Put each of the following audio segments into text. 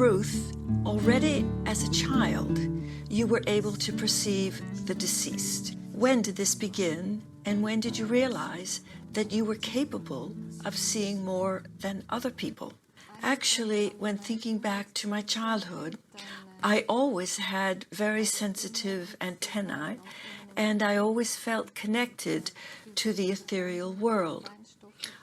Ruth, already as a child, you were able to perceive the deceased. When did this begin, and when did you realize that you were capable of seeing more than other people? Actually, when thinking back to my childhood, I always had very sensitive antennae, and I always felt connected to the ethereal world.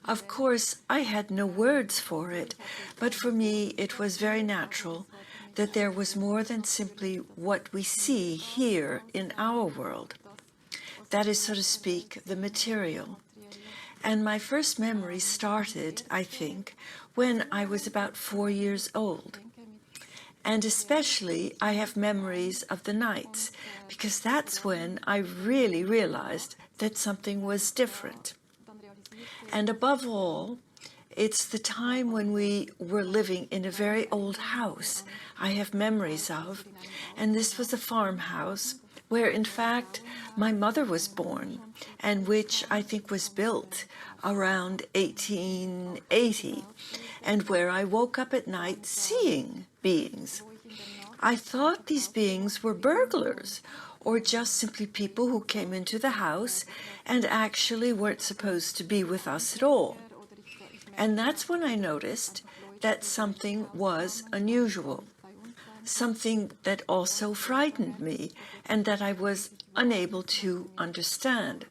Of course, I had no words for it, but for me it was very natural that there was more than simply what we see here in our world. That is, so to speak, the material. And my first memory started, I think, when I was about 4 years old. And especially I have memories of the nights, because that's when I really realized that something was different. And above all, it's the time when we were living in a very old house I have memories of, and this was a farmhouse where in fact my mother was born, and which I think was built around 1880, and where I woke up at night seeing beings. I thought these beings were burglars, or just simply people who came into the house and actually weren't supposed to be with us at all. And that's when I noticed that something was unusual, something that also frightened me and that I was unable to understand.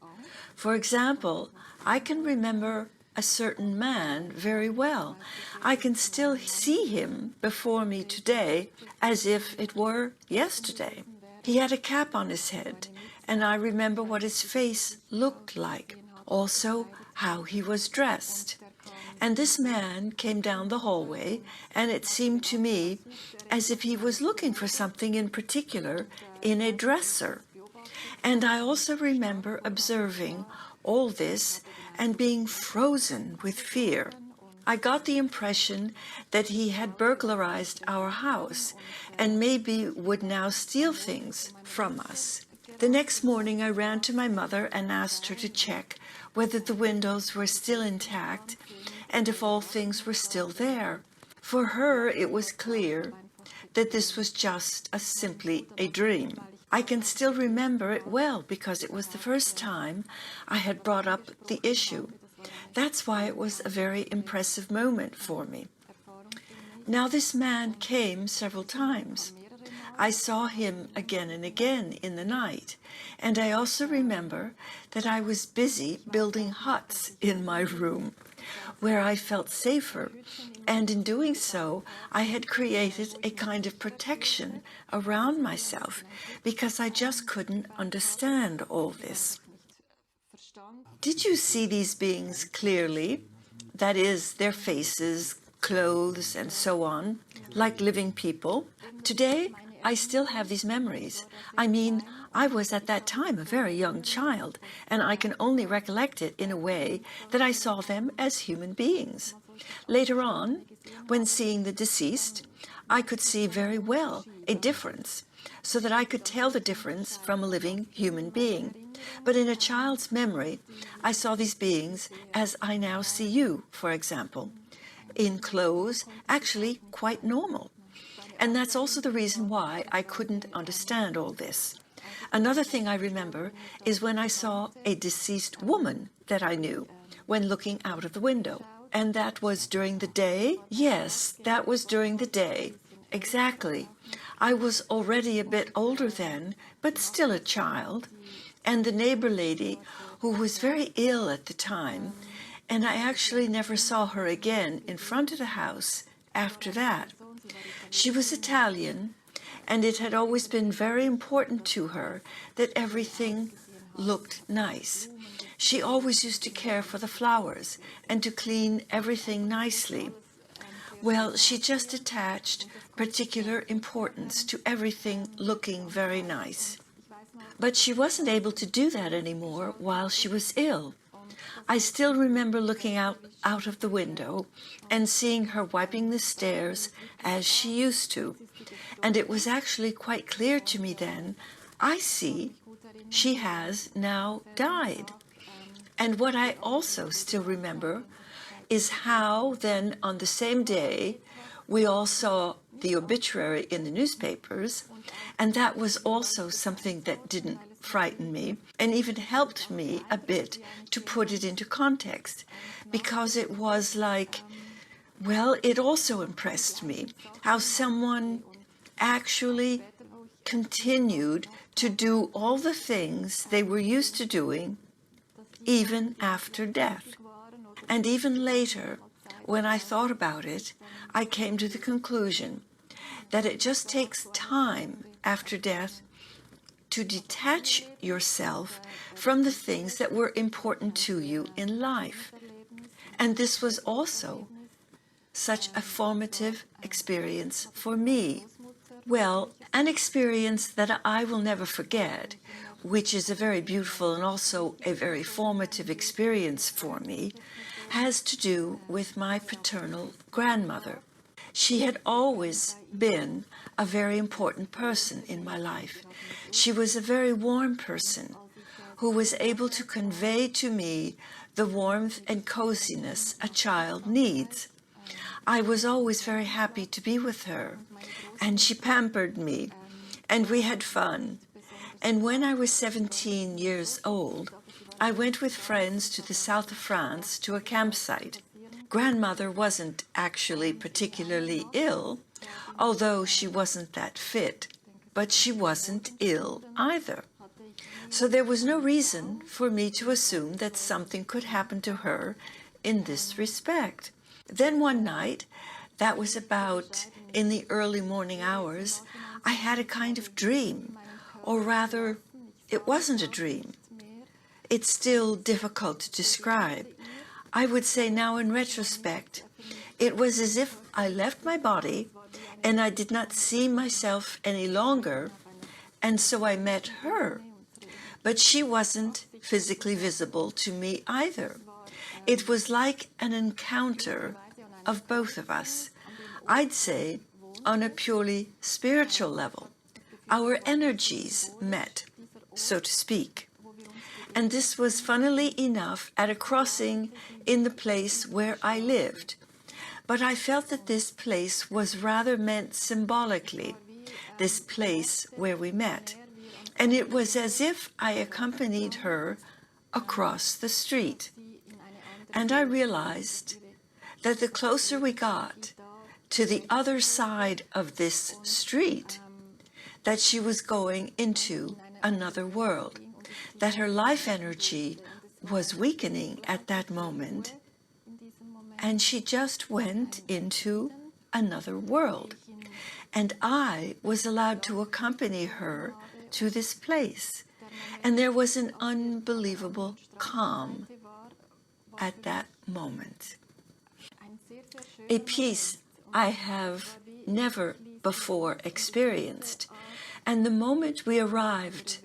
For example, I can remember a certain man very well. I can still see him before me today as if it were yesterday. He had a cap on his head, and I remember what his face looked like, also how he was dressed. And this man came down the hallway, and it seemed to me as if he was looking for something in particular in a dresser. And I also remember observing all this and being frozen with fear. I got the impression that he had burglarized our house and maybe would now steal things from us. The next morning I ran to my mother and asked her to check whether the windows were still intact and if all things were still there. For her it was clear that this was just simply a dream. I can still remember it well because it was the first time I had brought up the issue. That's why it was a very impressive moment for me. Now this man came several times. I saw him again and again in the night, and I also remember that I was busy building huts in my room, where I felt safer, and in doing so I had created a kind of protection around myself because I just couldn't understand all this. Did you see these beings clearly? That is, their faces, clothes, and so on, like living people? Today, I still have these memories. I mean, I was at that time a very young child, and I can only recollect it in a way that I saw them as human beings. Later on, when seeing the deceased, I could see very well a difference, so that I could tell the difference from a living human being. But in a child's memory, I saw these beings as I now see you, for example, in clothes, actually quite normal. And that's also the reason why I couldn't understand all this. Another thing I remember is when I saw a deceased woman that I knew when looking out of the window. And that was during the day? Yes, that was during the day. Exactly. I was already a bit older then, but still a child. And the neighbor lady, who was very ill at the time, and I actually never saw her again in front of the house after that. She was Italian, and it had always been very important to her that everything looked nice. She always used to care for the flowers and to clean everything nicely. Well, she just attached particular importance to everything looking very nice. But she wasn't able to do that anymore while she was ill. I still remember looking out of the window and seeing her wiping the stairs as she used to. And it was actually quite clear to me then, I see, she has now died. And what I also still remember is how then on the same day we all saw the obituary in the newspapers, and that was also something that didn't frighten me and even helped me a bit to put it into context, because it was like, well, it also impressed me how someone actually continued to do all the things they were used to doing even after death. And even later, when I thought about it, I came to the conclusion that it just takes time after death to detach yourself from the things that were important to you in life. And this was also such a formative experience for me. Well, an experience that I will never forget, which is a very beautiful and also a very formative experience for me, has to do with my paternal grandmother. She had always been a very important person in my life. She was a very warm person who was able to convey to me the warmth and coziness a child needs. I was always very happy to be with her, and she pampered me, and we had fun. And when I was 17 years old, I went with friends to the south of France to a campsite. Grandmother wasn't actually particularly ill, although she wasn't that fit, but she wasn't ill either. So there was no reason for me to assume that something could happen to her in this respect. Then one night, that was about in the early morning hours, I had a kind of dream, or rather, it wasn't a dream. It's still difficult to describe. I would say now in retrospect, it was as if I left my body and I did not see myself any longer, and so I met her. But she wasn't physically visible to me either. It was like an encounter of both of us, I'd say on a purely spiritual level. Our energies met, so to speak. And this was, funnily enough, at a crossing in the place where I lived. But I felt that this place was rather meant symbolically, this place where we met. And it was as if I accompanied her across the street. And I realized that the closer we got to the other side of this street, that she was going into another world, that her life energy was weakening at that moment, and she just went into another world. And I was allowed to accompany her to this place. And there was an unbelievable calm at that moment. A peace I have never before experienced. And the moment we arrived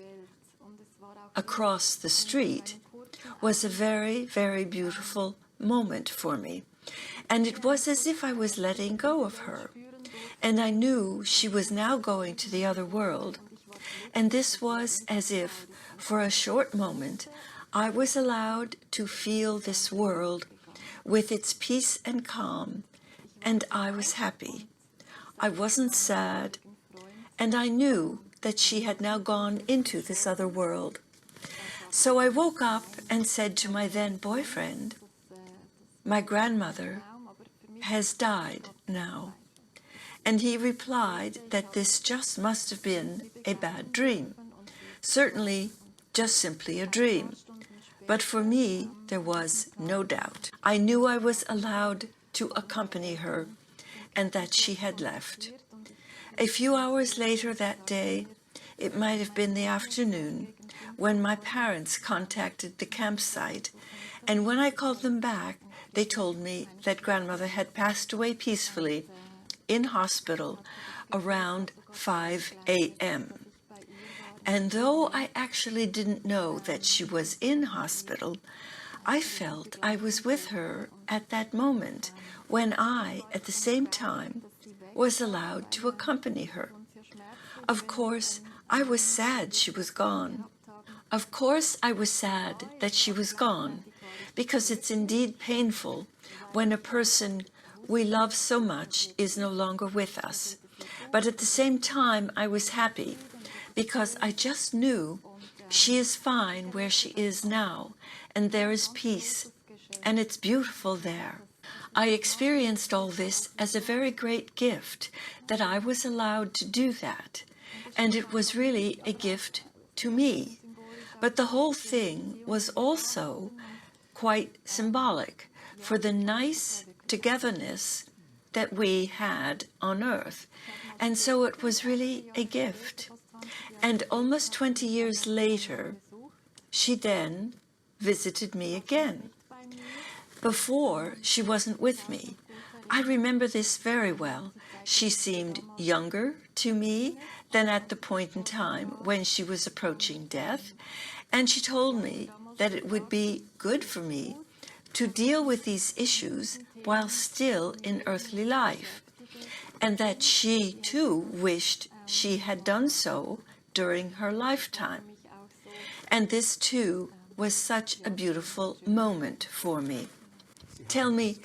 across the street was a very, very beautiful moment for me. And it was as if I was letting go of her. And I knew she was now going to the other world. And this was as if, for a short moment, I was allowed to feel this world with its peace and calm, and I was happy. I wasn't sad, and I knew that she had now gone into this other world. So I woke up and said to my then boyfriend, "My grandmother has died now." And he replied that this just must have been a bad dream. Certainly, just simply a dream. But for me, there was no doubt. I knew I was allowed to accompany her and that she had left. A few hours later that day, it might have been the afternoon, when my parents contacted the campsite, and when I called them back, they told me that grandmother had passed away peacefully in hospital around 5 a.m. And though I actually didn't know that she was in hospital, I felt I was with her at that moment when I, at the same time, was allowed to accompany her. Of course, I was sad she was gone. Of course, I was sad that she was gone, because it's indeed painful when a person we love so much is no longer with us. But at the same time, I was happy because I just knew she is fine where she is now, and there is peace, and it's beautiful there. I experienced all this as a very great gift that I was allowed to do that, and it was really a gift to me. But the whole thing was also quite symbolic for the nice togetherness that we had on earth. And so it was really a gift. And almost 20 years later, she then visited me again. Before, she wasn't with me. I remember this very well. She seemed younger to me than at the point in time when she was approaching death, and she told me that it would be good for me to deal with these issues while still in earthly life, and that she too wished she had done so during her lifetime. And this too was such a beautiful moment for me. Tell me,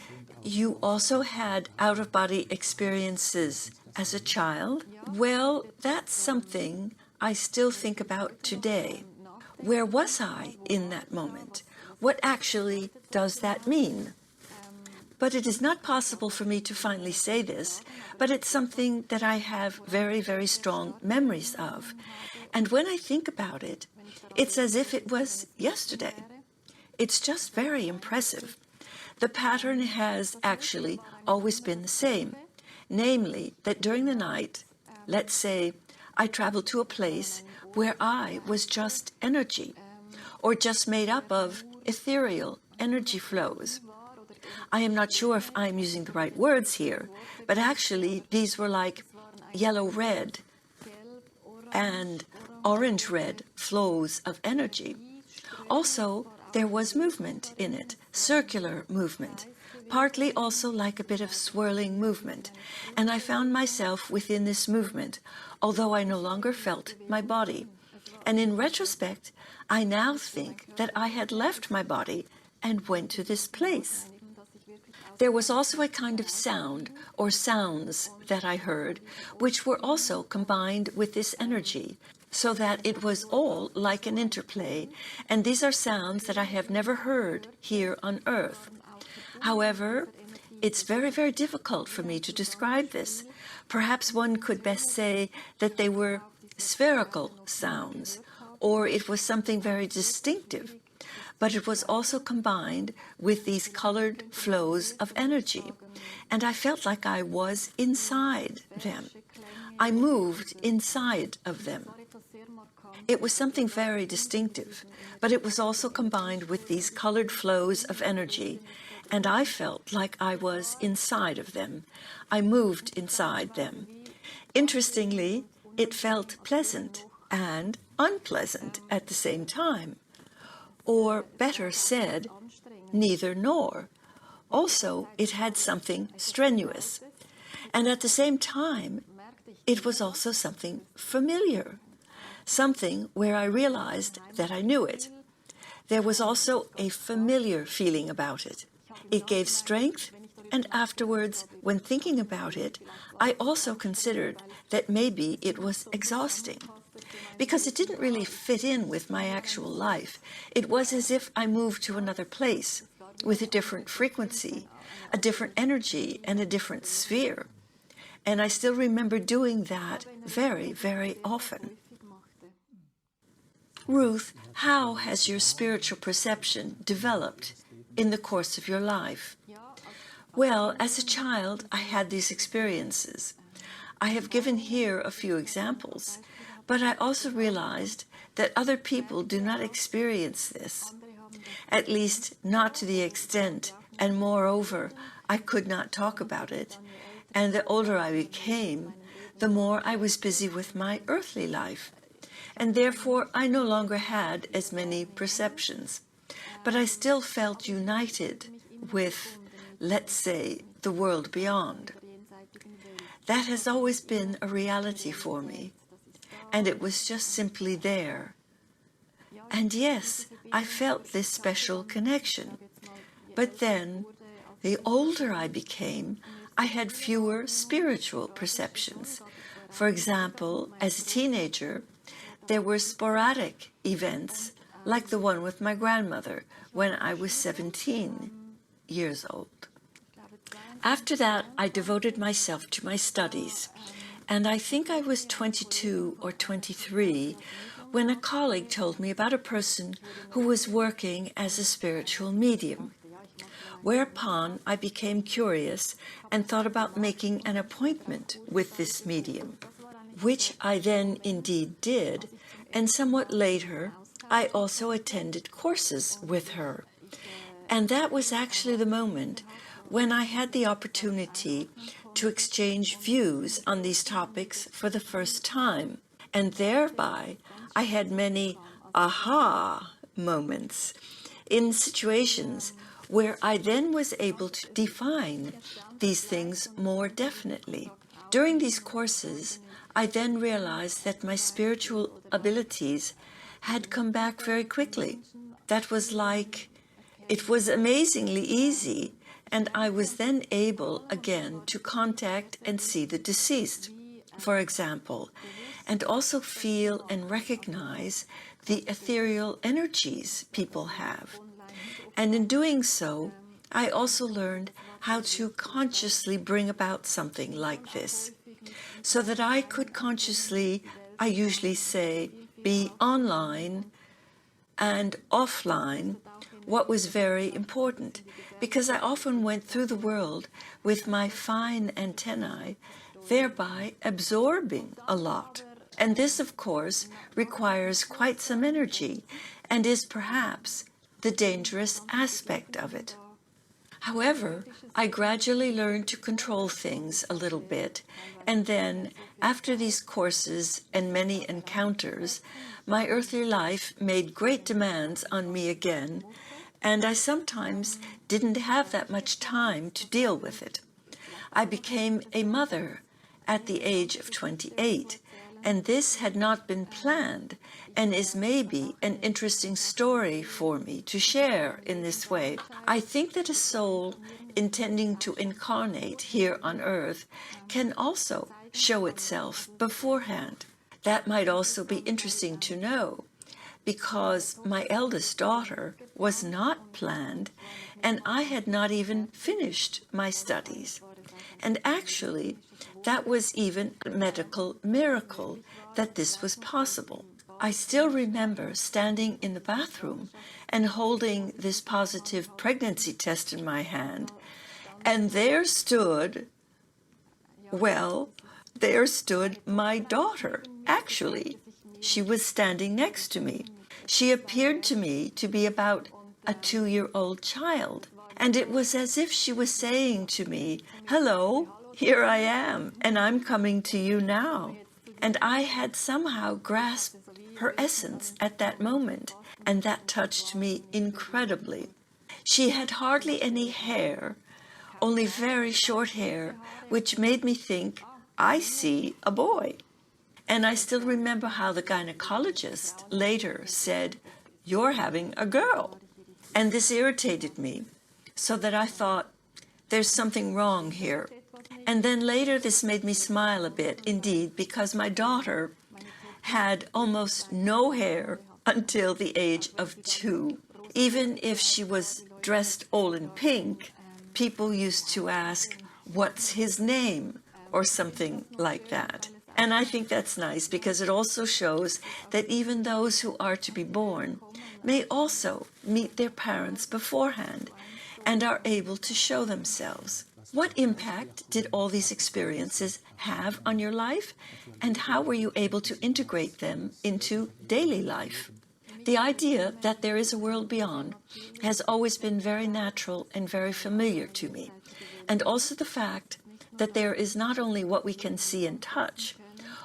you also had out-of-body experiences as a child? Well, that's something I still think about today. Where was I in that moment? What actually does that mean? But it is not possible for me to finally say this, but it's something that I have very, very strong memories of. And when I think about it, it's as if it was yesterday. It's just very impressive. The pattern has actually always been the same, namely that during the night, let's say, I traveled to a place where I was just energy, or just made up of ethereal energy flows. I am not sure if I'm using the right words here, but actually these were like yellow-red and orange-red flows of energy. Also, there was movement in it, circular movement, partly also like a bit of swirling movement, and I found myself within this movement, although I no longer felt my body. And in retrospect, I now think that I had left my body and went to this place. There was also a kind of sound or sounds that I heard, which were also combined with this energy, so that it was all like an interplay, and these are sounds that I have never heard here on earth. However, it's very, very difficult for me to describe this. Perhaps one could best say that they were spherical sounds, or it was something very distinctive, but it was also combined with these colored flows of energy, and I felt like I was inside them. I moved inside of them. It was something very distinctive, but it was also combined with these colored flows of energy, and I felt like I was inside of them. I moved inside them. Interestingly, it felt pleasant and unpleasant at the same time, or better said, neither nor. Also, it had something strenuous, and at the same time, it was also something familiar. Something where I realized that I knew it. There was also a familiar feeling about it. It gave strength, and afterwards, when thinking about it, I also considered that maybe it was exhausting, because it didn't really fit in with my actual life. It was as if I moved to another place with a different frequency, a different energy, and a different sphere. And I still remember doing that very, very often. Ruth, how has your spiritual perception developed in the course of your life? Well, as a child, I had these experiences. I have given here a few examples, but I also realized that other people do not experience this, at least not to the extent, and moreover, I could not talk about it. And the older I became, the more I was busy with my earthly life, and therefore I no longer had as many perceptions. But I still felt united with, let's say, the world beyond. That has always been a reality for me, and it was just simply there. And yes, I felt this special connection. But then, the older I became, I had fewer spiritual perceptions, For example, as a teenager, there were sporadic events like the one with my grandmother when I was 17 years old. After that, I devoted myself to my studies, and I think I was 22 or 23 when a colleague told me about a person who was working as a spiritual medium. Whereupon I became curious and thought about making an appointment with this medium, which I then indeed did, and somewhat later I also attended courses with her. And that was actually the moment when I had the opportunity to exchange views on these topics for the first time, and thereby I had many aha moments in situations where I then was able to define these things more definitely. During these courses, I then realized that my spiritual abilities had come back very quickly. That was like, it was amazingly easy, and I was then able again to contact and see the deceased, for example, and also feel and recognize the ethereal energies people have. And in doing so, I also learned how to consciously bring about something like this, so that I could consciously, I usually say, be online and offline, what was very important, because I often went through the world with my fine antennae, thereby absorbing a lot. And this, of course, requires quite some energy and is perhaps the dangerous aspect of it. However, I gradually learned to control things a little bit, and then, after these courses and many encounters, my earthly life made great demands on me again, and I sometimes didn't have that much time to deal with it. I became a mother at the age of 28, and this had not been planned, and is maybe an interesting story for me to share in this way. I think that a soul intending to incarnate here on earth can also show itself beforehand. That might also be interesting to know, because my eldest daughter was not planned, and I had not even finished my studies. And actually, that was even a medical miracle that this was possible. I still remember standing in the bathroom and holding this positive pregnancy test in my hand, and there stood my daughter. Actually, she was standing next to me. She appeared to me to be about a 2-year-old child, and it was as if she was saying to me, "Hello, here I am, and I'm coming to you now." And I had somehow grasped her essence at that moment, and that touched me incredibly. She had hardly any hair, only very short hair, which made me think, I see a boy. And I still remember how the gynecologist later said, "You're having a girl." And this irritated me, so that I thought, there's something wrong here. And then later this made me smile a bit, indeed, because my daughter had almost no hair until the age of 2. Even if she was dressed all in pink, people used to ask, "What's his name?" or something like that. And I think that's nice, because it also shows that even those who are to be born may also meet their parents beforehand and are able to show themselves. What impact did all these experiences have on your life, and how were you able to integrate them into daily life? The idea that there is a world beyond has always been very natural and very familiar to me, and also the fact that there is not only what we can see and touch.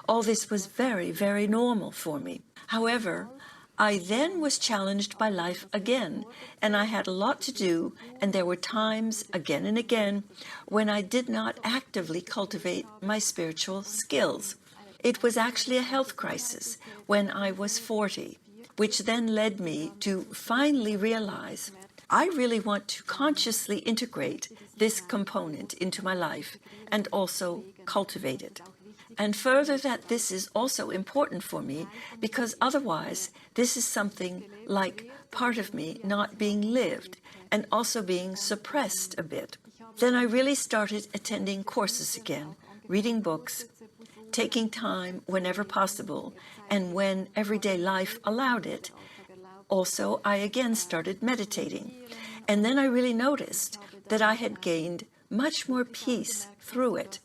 All this was very, very normal for me. However, I then was challenged by life again, and I had a lot to do, and there were times, again and again, when I did not actively cultivate my spiritual skills. It was actually a health crisis when I was 40, which then led me to finally realize I really want to consciously integrate this component into my life and also cultivate it. And further, that this is also important for me because otherwise this is something like part of me not being lived and also being suppressed a bit. Then I really started attending courses again, reading books, taking time whenever possible, and when everyday life allowed it. Also, I again started meditating. And then I really noticed that I had gained much more peace through it.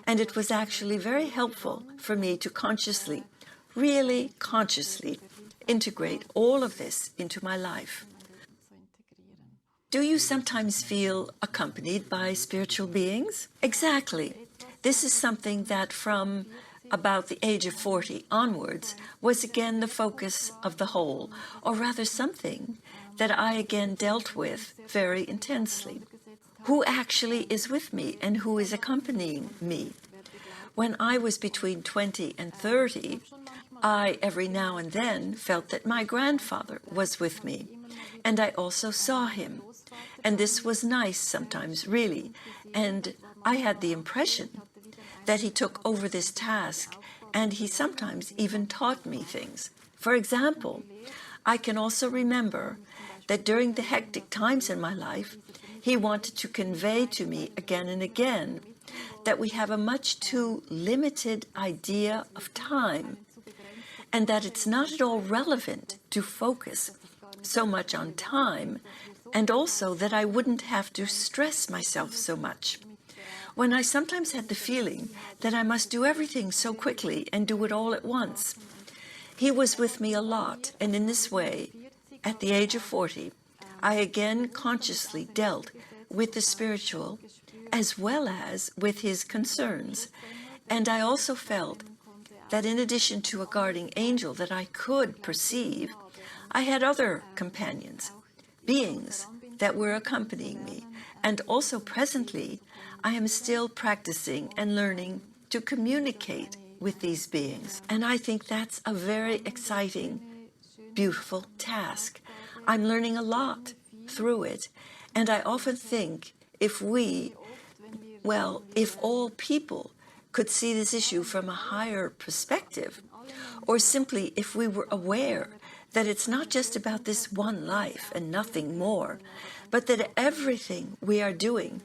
And it was actually very helpful for me to consciously, really consciously, integrate all of this into my life. Do you sometimes feel accompanied by spiritual beings? Exactly. This is something that from about the age of 40 onwards was again the focus of the whole, or rather something that I again dealt with very intensely. Who actually is with me and who is accompanying me? When I was between 20 and 30, I every now and then felt that my grandfather was with me, and I also saw him. And this was nice sometimes, really, and I had the impression that he took over this task, and he sometimes even taught me things. For example, I can also remember that during the hectic times in my life, he wanted to convey to me again and again that we have a much too limited idea of time, and that it's not at all relevant to focus so much on time, and also that I wouldn't have to stress myself so much. When I sometimes had the feeling that I must do everything so quickly and do it all at once, he was with me a lot, and in this way, at the age of 40, I again consciously dealt with the spiritual as well as with his concerns, and I also felt that in addition to a guardian angel that I could perceive, I had other companions, beings that were accompanying me, and also presently I am still practicing and learning to communicate with these beings, and I think that's a very exciting, beautiful task. I'm learning a lot through it, and I often think if all people could see this issue from a higher perspective, or simply if we were aware that it's not just about this one life and nothing more, but that everything we are doing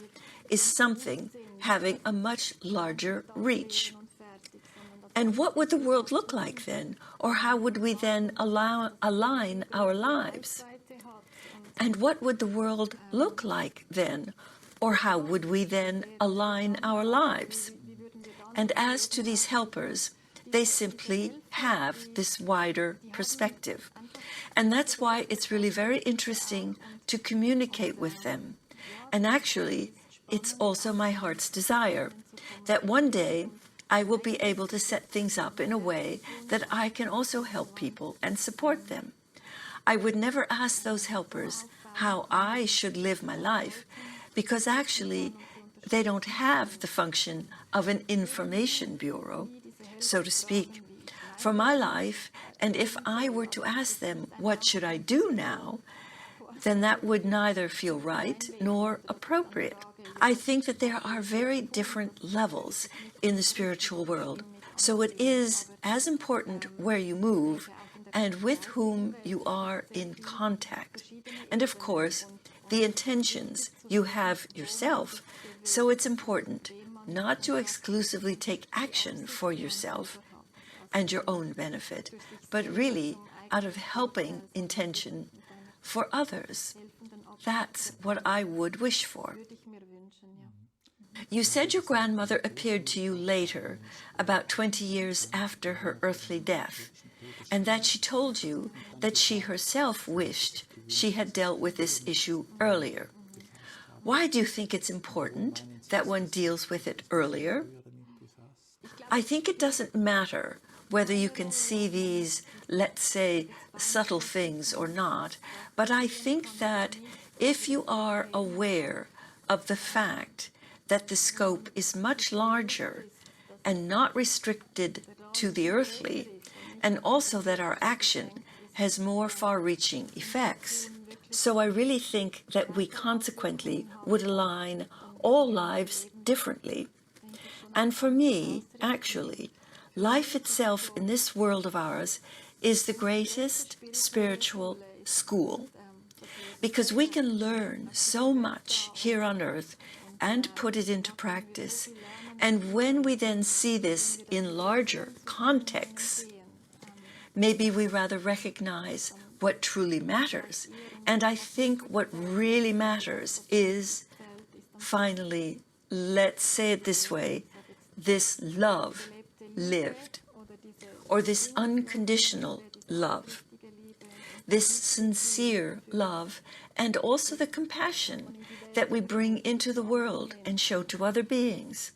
is something having a much larger reach. And what would the world look like then? Or how would we then align our lives? And what would the world look like then? Or how would we then align our lives? And as to these helpers, they simply have this wider perspective. And that's why it's really very interesting to communicate with them. And actually, it's also my heart's desire that one day I will be able to set things up in a way that I can also help people and support them. I would never ask those helpers how I should live my life, because actually they don't have the function of an information bureau, so to speak, for my life. And if I were to ask them, what should I do now, then that would neither feel right nor appropriate. I think that there are very different levels in the spiritual world. So it is as important where you move and with whom you are in contact. And of course, the intentions you have yourself. So it's important not to exclusively take action for yourself and your own benefit, but really out of helping intention for others. That's what I would wish for. You said your grandmother appeared to you later, about 20 years after her earthly death, and that she told you that she herself wished she had dealt with this issue earlier. Why do you think it's important that one deals with it earlier? I think it doesn't matter whether you can see these, let's say, subtle things or not, but I think that if you are aware of the fact that the scope is much larger and not restricted to the earthly, and also that our action has more far-reaching effects. So I really think that we consequently would align all lives differently. And for me, actually, life itself in this world of ours is the greatest spiritual school, because we can learn so much here on earth and put it into practice. And when we then see this in larger contexts, maybe we rather recognize what truly matters. And I think what really matters is, finally, let's say it this way, this love lived, or this unconditional love, this sincere love, and also the compassion that we bring into the world and show to other beings.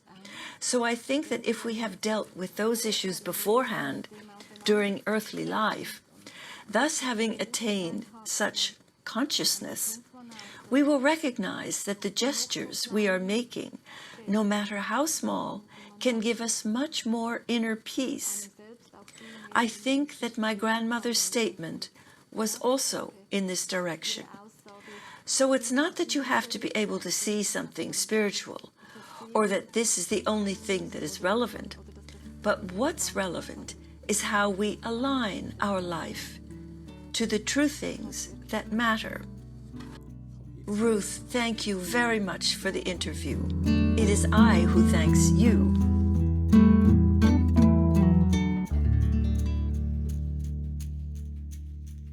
So I think that if we have dealt with those issues beforehand during earthly life, thus having attained such consciousness, we will recognize that the gestures we are making, no matter how small, can give us much more inner peace. I think that my grandmother's statement was also in this direction. So it's not that you have to be able to see something spiritual, or that this is the only thing that is relevant, but what's relevant is how we align our life to the true things that matter. Ruth, thank you very much for the interview. It is I who thanks you.